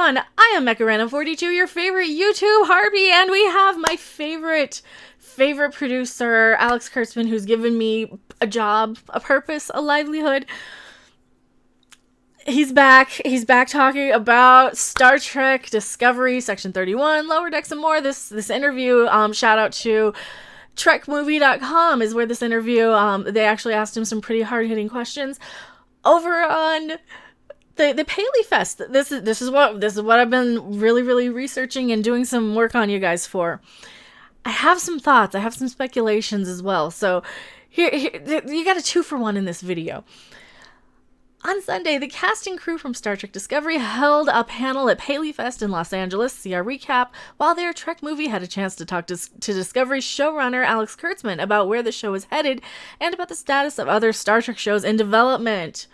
everyone, I am Mecha42, your favorite YouTube harpy, and we have my favorite producer, Alex Kurtzman, who's given me a job, a purpose, a livelihood. He's back talking about Star Trek Discovery, Section 31, Lower Decks, and more. This interview, shout out to trekmovie.com is where this interview, they actually asked him some pretty hard-hitting questions over on the Paley Fest. This is what I've been really researching and doing some work on you guys for. I have some thoughts, I have some speculations as well. So here you got a 2-for-1 in this video. On Sunday, the cast and crew from Star Trek Discovery held a panel at Paley Fest in Los Angeles. See our recap. While there, Trek Movie had a chance to talk to Discovery showrunner Alex Kurtzman about where the show is headed and about the status of other Star Trek shows in development.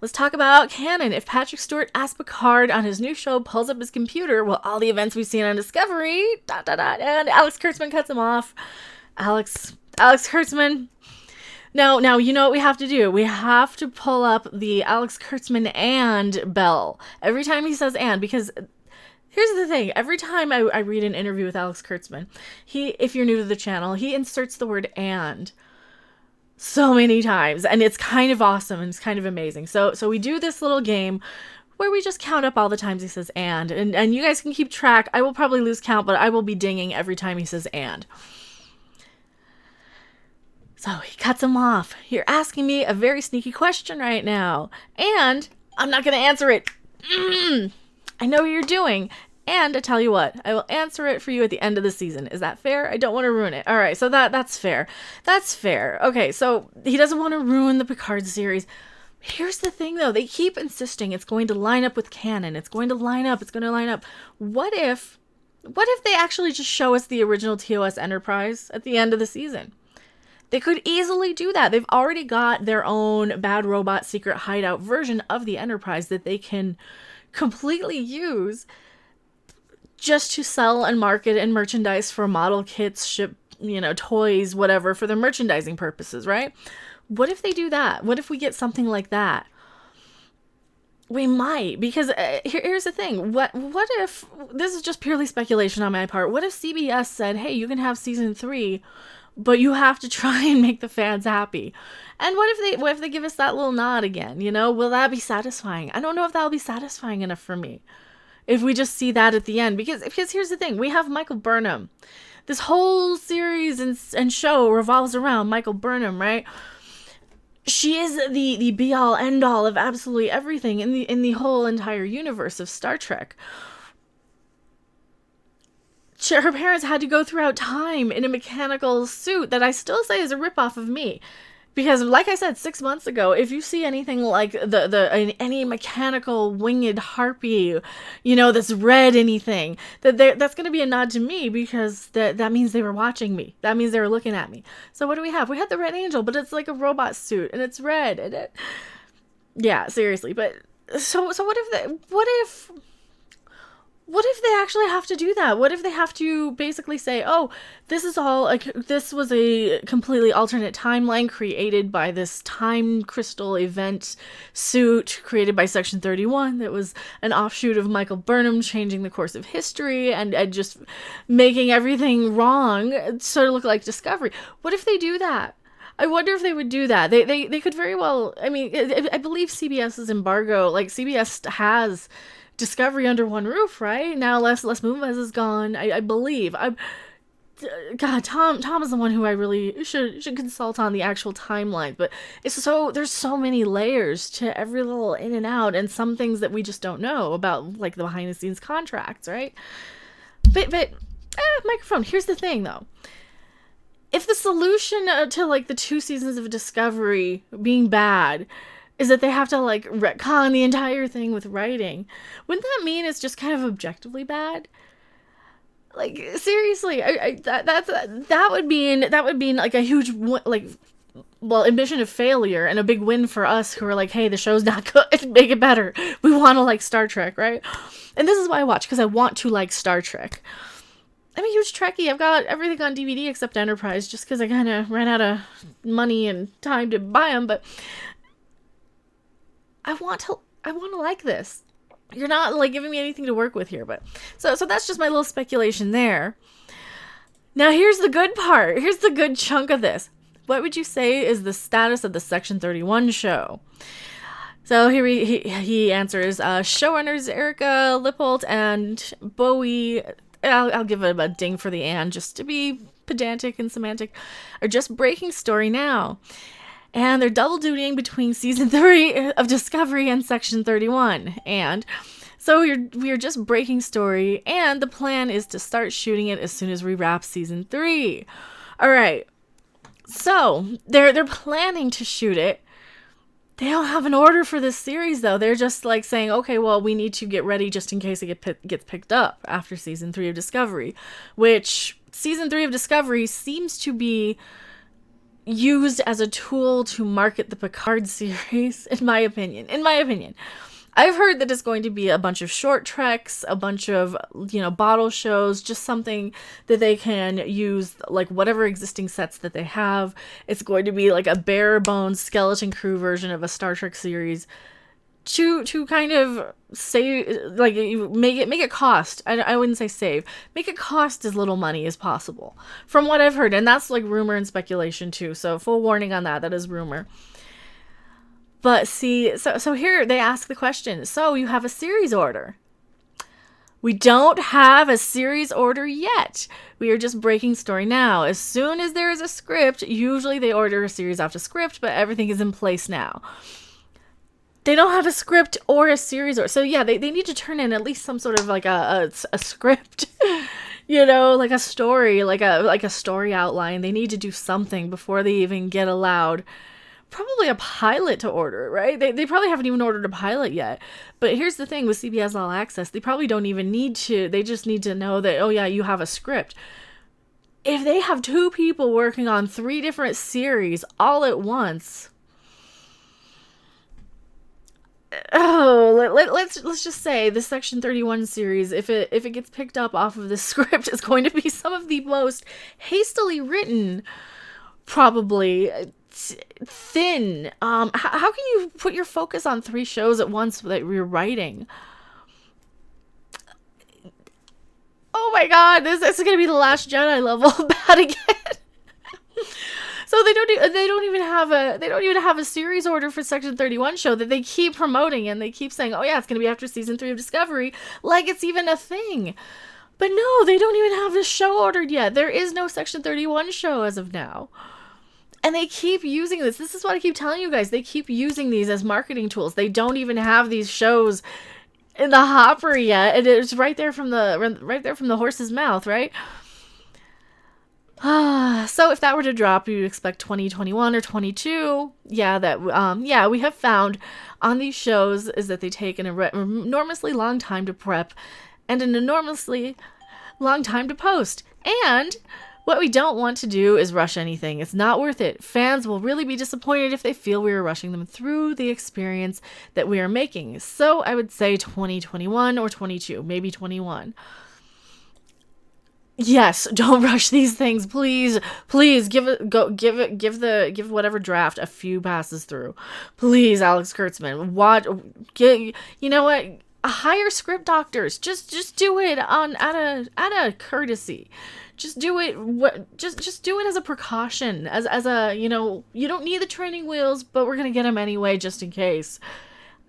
Let's talk about canon. If Patrick Stewart as Picard on his new show pulls up his computer, well, all the events we've seen on Discovery, and Alex Kurtzman cuts him off. Alex Kurtzman. Now, you know what we have to do? We have to pull up the Alex Kurtzman and bell every time he says and, because here's the thing. Every time I read an interview with Alex Kurtzman, if you're new to the channel, he inserts the word and so many times, and it's kind of awesome and it's kind of amazing. So we do this little game where we just count up all the times he says and you guys can keep track. I will probably lose count, but I will be dinging every time he says and. So he cuts him off. You're asking me a very sneaky question right now, and I'm not going to answer it. I know what you're doing. And I tell you what, I will answer it for you at the end of the season. Is that fair? I don't want to ruin it. All right, so that's fair. That's fair. Okay, so he doesn't want to ruin the Picard series. Here's the thing, though. They keep insisting it's going to line up with canon. It's going to line up. What if they actually just show us the original TOS Enterprise at the end of the season? They could easily do that. They've already got their own Bad Robot secret hideout version of the Enterprise that they can completely use just to sell and market and merchandise for model kits, ship, toys, whatever, for their merchandising purposes, right? What if they do that? What if we get something like that? We might, because here's the thing. What if, this is just purely speculation on my part, what if CBS said, hey, you can have season 3, but you have to try and make the fans happy? And what if they give us that little nod again? Will that be satisfying? I don't know if that'll be satisfying enough for me if we just see that at the end, because here's the thing. We have Michael Burnham. This whole series and show revolves around Michael Burnham, right? She is the be-all, end-all of absolutely everything in the whole entire universe of Star Trek. Her parents had to go throughout time in a mechanical suit that I still say is a ripoff of me. Because, like I said 6 months ago, if you see anything like any mechanical winged harpy, that's red anything, that's going to be a nod to me, because that means they were watching me. That means they were looking at me. So what do we have? We had the Red Angel, but it's like a robot suit, and it's red. And yeah, seriously. But so what if they actually have to do that? What if they have to basically say, oh, this was a completely alternate timeline created by this time crystal event suit created by Section 31 that was an offshoot of Michael Burnham changing the course of history and just making everything wrong sort of look like Discovery? What if they do that? I wonder if they would do that. They could very well. I mean, I believe CBS's embargo, like CBS has Discovery under one roof, right? Now Les Moonves is gone, I believe. God, Tom is the one who I really should consult on the actual timeline, but there's so many layers to every little in and out, and some things that we just don't know about, like the behind the scenes contracts, right? But microphone. Here's the thing, though. If the solution to like the 2 seasons of Discovery being bad is that they have to like retcon the entire thing with writing, wouldn't that mean it's just kind of objectively bad? Like, seriously, that would mean like a huge admission of failure and a big win for us who are like, hey, the show's not good, make it better. We want to like Star Trek, right? And this is why I watch, because I want to like Star Trek. I'm a huge Trekkie. I've got everything on DVD except Enterprise, just because I kind of ran out of money and time to buy them, but I want to like this. you're not like giving me anything to work with here. But so that's just my little speculation there. Now here's the good part. Here's the good chunk of this. What would you say is the status of the Section 31 show? So here he answers, showrunners Erica Lippold and Bowie, I'll give it a ding for the and just to be pedantic and semantic, are just breaking story now. And they're double dutying between season 3 of Discovery and Section 31. And so we are just breaking story, and the plan is to start shooting it as soon as we wrap season 3. All right. So they're planning to shoot it. They don't have an order for this series, though. They're just like saying, okay, well, we need to get ready just in case it gets picked up after season 3 of Discovery, which season 3 of Discovery seems to be used as a tool to market the Picard series, in my opinion. I've heard that it's going to be a bunch of short treks, a bunch of, bottle shows, just something that they can use, like whatever existing sets that they have. It's going to be like a bare bones skeleton crew version of a Star Trek series to kind of save, like make it cost. I wouldn't say save. Make it cost as little money as possible, from what I've heard. And that's like rumor and speculation too. So full warning on that. That is rumor. But see, so here they ask the question, so you have a series order. We don't have a series order yet. We are just breaking story now. As soon as there is a script, usually they order a series after script, but everything is in place now. They don't have a script or a series order. So yeah, they need to turn in at least some sort of like a script, like a story, like a story outline. They need to do something before they even get allowed probably a pilot to order, right? They probably haven't even ordered a pilot yet. But here's the thing with CBS All Access, they probably don't even need to. They just need to know that, oh yeah, you have a script. If they have 2 people working on 3 different series all at once, let's just say the Section 31 series, if it gets picked up off of this script, is going to be some of the most hastily written, probably thin. How can you put your focus on 3 shows at once that you're writing? Oh my god, this is gonna be the Last Jedi level bad again. So they don't even have a series order for Section 31 show that they keep promoting, and they keep saying, oh yeah, it's gonna be after season 3 of Discovery, like it's even a thing. But no, they don't even have this show ordered yet. There is no Section 31 show as of now. And they keep using this. This is what I keep telling you guys. They keep using these as marketing tools. They don't even have these shows in the hopper yet. And it's right there from the horse's mouth, right? So if that were to drop, you'd expect 2021 or 22. Yeah, we have found on these shows is that they take an enormously long time to prep and an enormously long time to post. And what we don't want to do is rush anything. It's not worth it. Fans will really be disappointed if they feel we are rushing them through the experience that we are making. So I would say 2021 or 22, maybe 21. Yes, don't rush these things, please. Please give whatever draft a few passes through. Please, Alex Kurtzman. You know what? Hire script doctors. Just do it out of courtesy. Just do it. Just do it as a precaution. As a, you don't need the training wheels, but we're gonna get them anyway, just in case.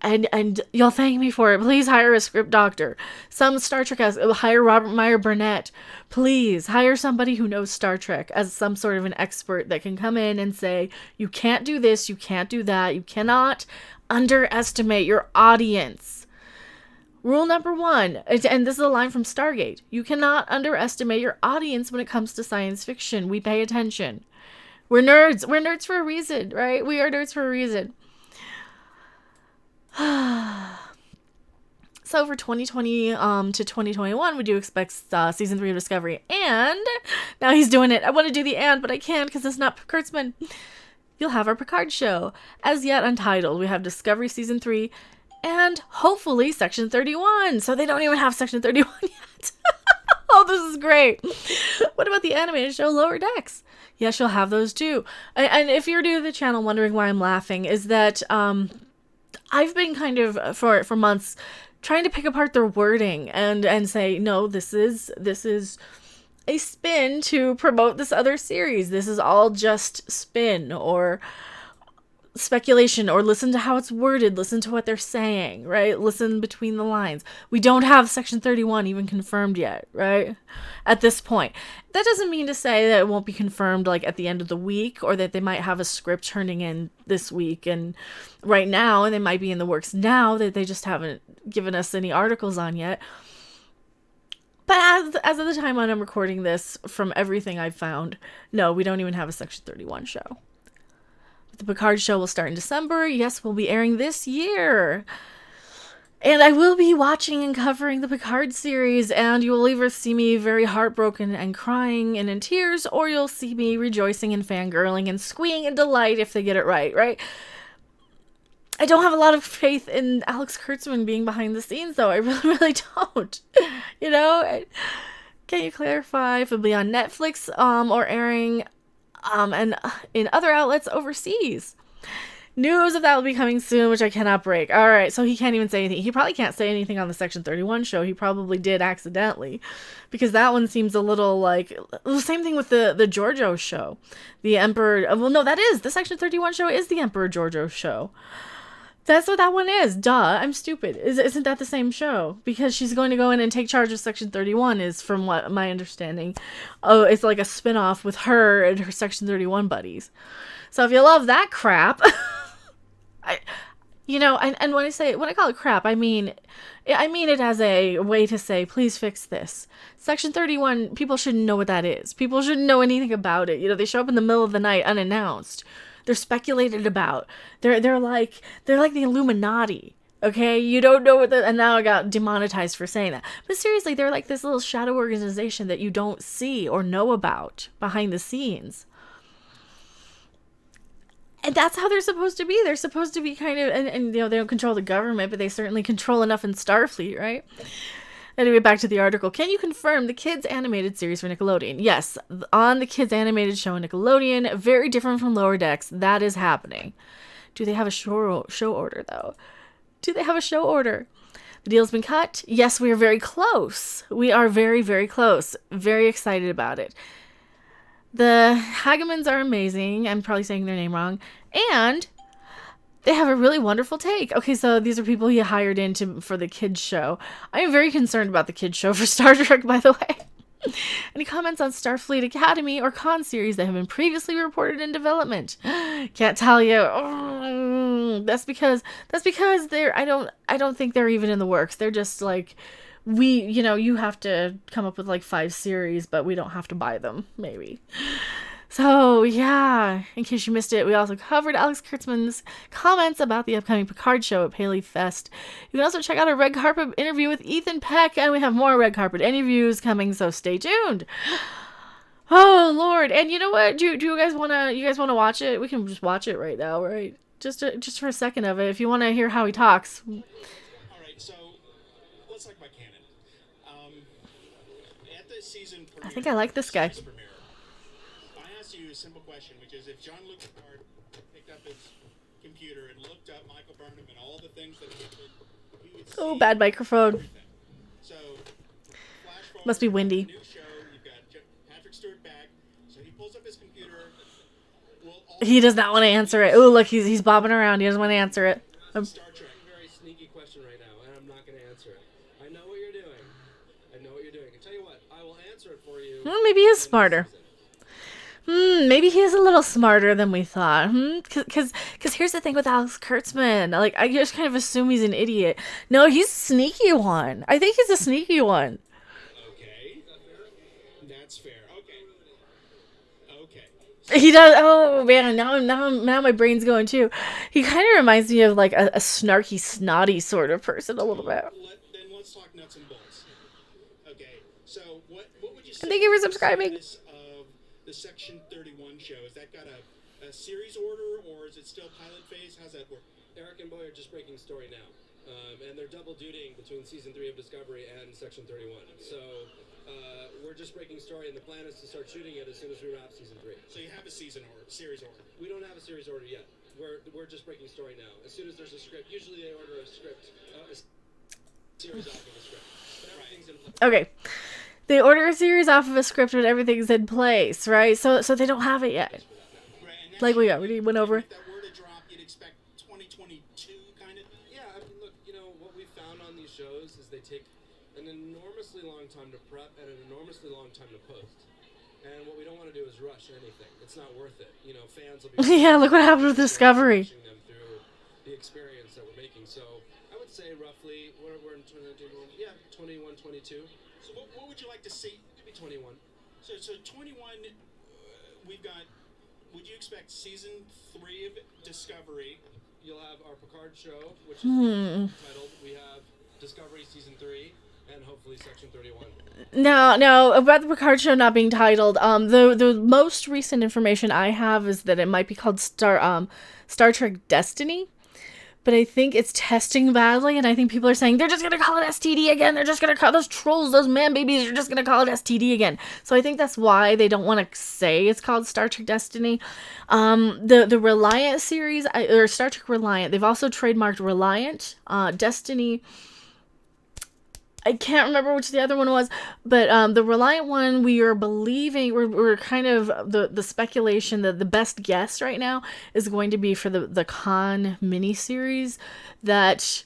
And you'll thank me for it. Please hire a script doctor. Some Star Trek hire Robert Meyer Burnett. Please hire somebody who knows Star Trek as some sort of an expert that can come in and say, you can't do this, you can't do that, you cannot underestimate your audience. Rule number 1, and this is a line from Stargate, you cannot underestimate your audience when it comes to science fiction. We pay attention. We're nerds. We're nerds for a reason, right? We are nerds for a reason. So for 2020 to 2021, we do expect season 3 of Discovery. And now he's doing it. I want to do the and, but I can't because it's not Kurtzman. You'll have our Picard show. As yet untitled, we have Discovery season 3 and hopefully Section 31. So they don't even have Section 31 yet. Oh, this is great. What about the animated show Lower Decks? Yes, you'll have those too. And if you're new to the channel wondering why I'm laughing, is that I've been kind of for months trying to pick apart their wording and say, no, this is a spin to promote this other series. This is all just spin or speculation, or listen to how it's worded, listen to what they're saying, right? Listen between the lines. We don't have Section 31 even confirmed yet, right? At this point. That doesn't mean to say that it won't be confirmed like at the end of the week, or that they might have a script turning in this week and right now, and they might be in the works now that they just haven't given us any articles on yet. But as of the time when I'm recording this, from everything I've found, no, we don't even have a Section 31 show. The Picard show will start in December. Yes, we'll be airing this year. And I will be watching and covering the Picard series, and you will either see me very heartbroken and crying and in tears, or you'll see me rejoicing and fangirling and squeeing in delight if they get it right? I don't have a lot of faith in Alex Kurtzman being behind the scenes, though. I really, really don't. Can you clarify if it'll be on Netflix or airing and in other outlets overseas? News of that will be coming soon, which I cannot break. All right, so he can't even say anything. He probably can't say anything on the Section 31 show. He probably did accidentally, because that one seems a little like the same thing with the Giorgio show. The Emperor, well, no, that is the Section 31 show is the Emperor Giorgio show. That's what that one is. Duh, I'm stupid. Isn't that the same show? Because she's going to go in and take charge of Section 31 is, from what my understanding. Oh, it's like a spinoff with her and her Section 31 buddies. So if you love that crap, and when I call it crap, I mean it as a way to say, please fix this. Section 31, people shouldn't know what that is. People shouldn't know anything about it. They show up in the middle of the night unannounced. They're speculated about. They're like the Illuminati. Okay, you don't know and now I got demonetized for saying that. But seriously, they're like this little shadow organization that you don't see or know about behind the scenes. And that's how they're supposed to be. They're supposed to be kind of, and they don't control the government, but they certainly control enough in Starfleet, right? Anyway, back to the article. Can you confirm the kids' animated series for Nickelodeon? Yes, on the kids' animated show on Nickelodeon, very different from Lower Decks. That is happening. Do they have a show order, though? Do they have a show order? The deal's been cut. Yes, we are very close. We are very, very close. Very excited about it. The Hagemans are amazing. I'm probably saying their name wrong. And they have a really wonderful take. Okay, so these are people he hired for the kids show. I am very concerned about the kids show for Star Trek, by the way. Any comments on Starfleet Academy or Con series that have been previously reported in development? Can't tell you. Oh, that's because they're. I don't think they're even in the works. They're just like, you have to come up with like 5 series, but we don't have to buy them. Maybe. So, yeah, in case you missed it, we also covered Alex Kurtzman's comments about the upcoming Picard show at Paley Fest. You can also check out a red carpet interview with Ethan Peck, and we have more red carpet interviews coming, so stay tuned. Oh, Lord. And you know what? Do you guys want to watch it? We can just watch it right now, right? Just for a second of it, if you want to hear how he talks. All right, so let's talk about canon. At the season premiere, I think I like this guy. You a simple question, which is if Jean-Luc Picard picked up his computer and looked up Michael Burnham and all the things that he would see. Oh, bad microphone. Everything. So, must be windy. New show, you've got Patrick Stewart back, so he pulls up his computer. He does not want to answer it. Oh, look, he's bobbing around. He doesn't want to answer it. Star Trek. Very sneaky question right now, and I'm not going to answer it. I know what you're doing. I can tell you what, I will answer it for you. Well, maybe he's smarter. Maybe he is a little smarter than we thought. Because here's the thing with Alex Kurtzman. Like, I just kind of assume he's an idiot. No, he's a sneaky one. I think he's a sneaky one. Okay. That's fair. Okay. He does. Oh, man. Now my brain's going, too. He kind of reminds me of, like, a snarky, snotty sort of person a little bit. Then let's talk nuts and bolts. Okay. So, what would you say? Thank you for subscribing. The Section 31 show, has that got a series order, or is it still pilot phase? How's that work? Eric and Boy are just breaking story now, and they're double dutying between season 3 of Discovery and Section 31. So we're just breaking story, and the plan is to start shooting it as soon as we wrap season 3. So you have a series order? We don't have a series order yet. we're just breaking story now. As soon as there's a script, usually they order a script, a series off of a script, but everything's in place. Okay. They order a series off of a script when everything's in place, right? So they don't have it yet. Right, and that's Like we already went over. If that were to drop, you'd expect 2022 kind of thing. Yeah, I mean, look, what we found on these shows is they take an enormously long time to prep and an enormously long time to post. And what we don't want to do is rush anything. It's not worth it. Fans will be... Yeah, look what happened with Discovery. Rushing them through the experience that we're making. So I would say roughly, we're in 2021, yeah, 21, 22. So what would you like to see? Maybe 21. So 21, we've got, would you expect season 3 of Discovery? You'll have our Picard show, which is titled, we have Discovery Season 3, and hopefully Section 31. No, about the Picard show not being titled. The most recent information I have is that it might be called Star Trek Destiny. But I think it's testing badly, and I think people are saying they're just gonna call it STD again. They're just gonna call those trolls, those man babies. Are just gonna call it STD again. So I think that's why they don't want to say it's called Star Trek Destiny. The Reliant series, or Star Trek Reliant, they've also trademarked Reliant, Destiny. I can't remember which the other one was, but the Reliant one, we are believing, we're kind of, the speculation that the best guess right now is going to be for the Con miniseries that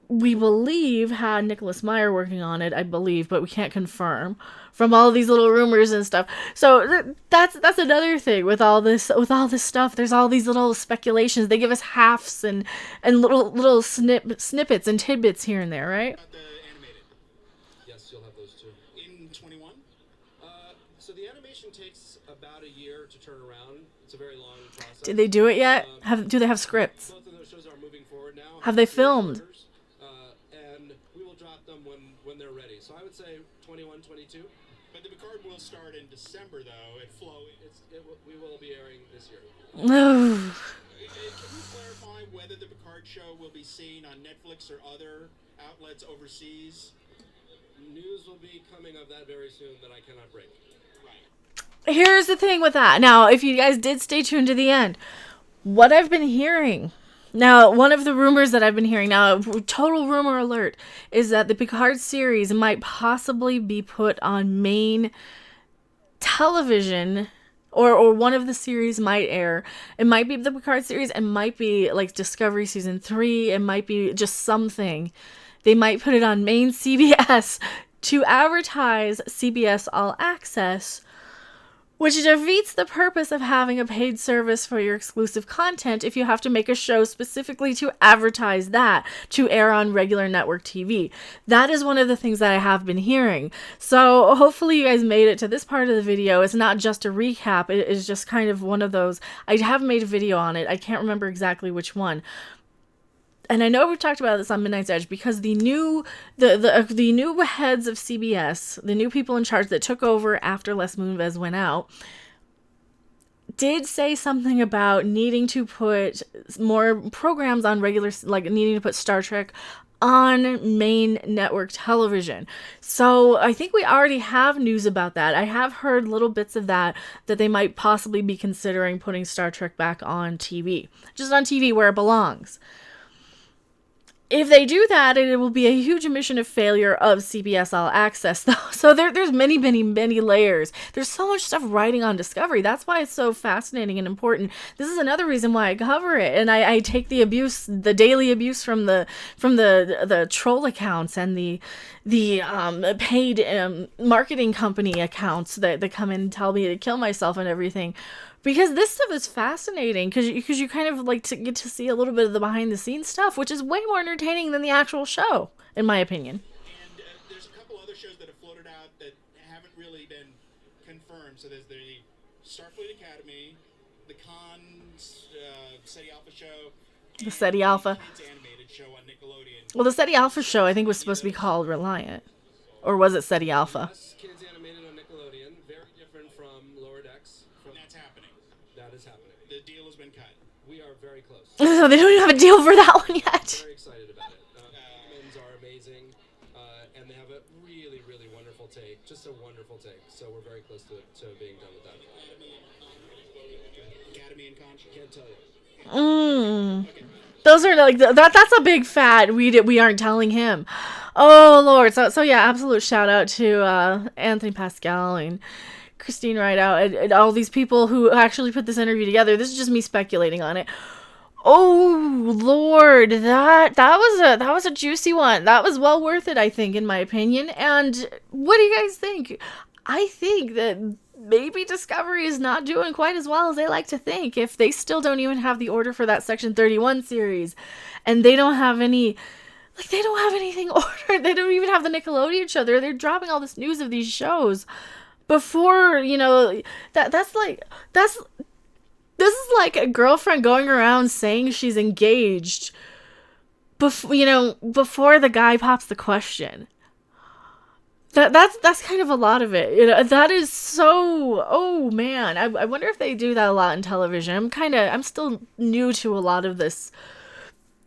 we believe had Nicholas Meyer working on it, I believe, but we can't confirm from all these little rumors and stuff. So that's another thing with all this stuff. There's all these little speculations. They give us halves and little snippets and tidbits here and there, right? About the animated Yes, you'll have those too. in 21? So the animation takes about a year to turn around. It's a very long process. Did they do it yet? Do they have scripts? Both of those shows are moving forward now. Have they filmed? And we will drop them when they're ready. So I would say 21, 22. But the Picard will start in December, though. We will be airing this year. Can you clarify whether the Picard show will be seen on Netflix or other outlets overseas? News will be coming of that very soon that I cannot break. Right. Here's the thing with that. Now, if you guys did stay tuned to the end, what I've been hearing, now, one of the rumors that I've been hearing, now, total rumor alert, is that the Picard series might possibly be put on main television, or one of the series might air. It might be the Picard series, it might be like Discovery Season 3, it might be just something. They might put it on main CBS to advertise CBS All Access, which defeats the purpose of having a paid service for your exclusive content if you have to make a show specifically to advertise that to air on regular network TV. That is one of the things that I have been hearing. So hopefully you guys made it to this part of the video. It's not just a recap. It is just kind of one of those. I have made a video on it. I can't remember exactly which one. And I know we've talked about this on Midnight's Edge because the new heads of CBS, the new people in charge that took over after Les Moonves went out, did say something about needing to put more programs on regular, like needing to put Star Trek on main network television. So I think we already have news about that. I have heard little bits of that they might possibly be considering putting Star Trek back on TV, just on TV where it belongs. If they do that, it will be a huge admission of failure of CBS All Access, though. So there's many, many, many layers. There's so much stuff writing on Discovery. That's why it's so fascinating and important. This is another reason why I cover it, and I take the abuse, the daily abuse from the troll accounts and the paid marketing company accounts that come in and tell me to kill myself and everything. Because this stuff is fascinating, because you kind of like to get to see a little bit of the behind the scenes stuff, which is way more entertaining than the actual show, in my opinion. And there's a couple other shows that have floated out that haven't really been confirmed. So there's the Starfleet Academy, the Khan's SETI Alpha show, The SETI Alpha. Kids animated show on Nickelodeon. Well, the SETI Alpha show I think was supposed to be called Reliant, or was it SETI Alpha? Yes, kids animated on Nickelodeon, very different from Lower Decks. And that's happening. That is happening. The deal has been cut. We are very close. So they don't even have a deal for that one yet. Very excited about it. Humans are amazing, and they have a really, really wonderful take. Just a wonderful take. So we're very close to being done with that. Academy and Conch. Can't tell you. Those are like that's a big fat we aren't telling him. Oh Lord. So yeah, absolute shout out to Anthony Pascal and Christine Rideout and all these people who actually put this interview together. This is just me speculating on it. Oh Lord, that was a juicy one. That was well worth it, I think, in my opinion. And what do you guys think? I think that maybe Discovery is not doing quite as well as they like to think. If they still don't even have the order for that Section 31 series, and they don't have any, like, they don't have anything ordered. They don't even have the Nickelodeon show. They're dropping all this news of these shows before, you know, this is like a girlfriend going around saying she's engaged before the guy pops the question. That's kind of a lot of it. You know, that is so, oh man. I wonder if they do that a lot in television. I'm still new to a lot of this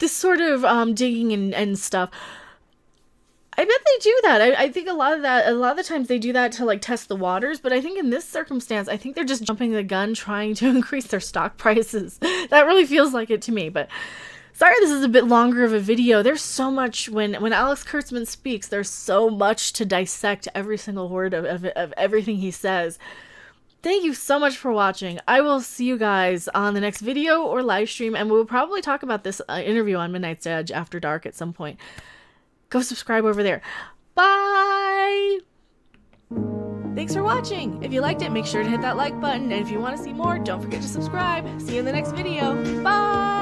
sort of digging and stuff. I bet they do that. I think a lot of the times they do that to like test the waters, but I think in this circumstance, I think they're just jumping the gun trying to increase their stock prices. That really feels like it to me, but sorry this is a bit longer of a video. There's so much when Alex Kurtzman speaks, there's so much to dissect every single word of everything he says. Thank you so much for watching. I will see you guys on the next video or live stream, and we'll probably talk about this interview on Midnight's Edge after dark at some point. Go subscribe over there. Bye! Thanks for watching. If you liked it, make sure to hit that like button. And if you want to see more, don't forget to subscribe. See you in the next video. Bye!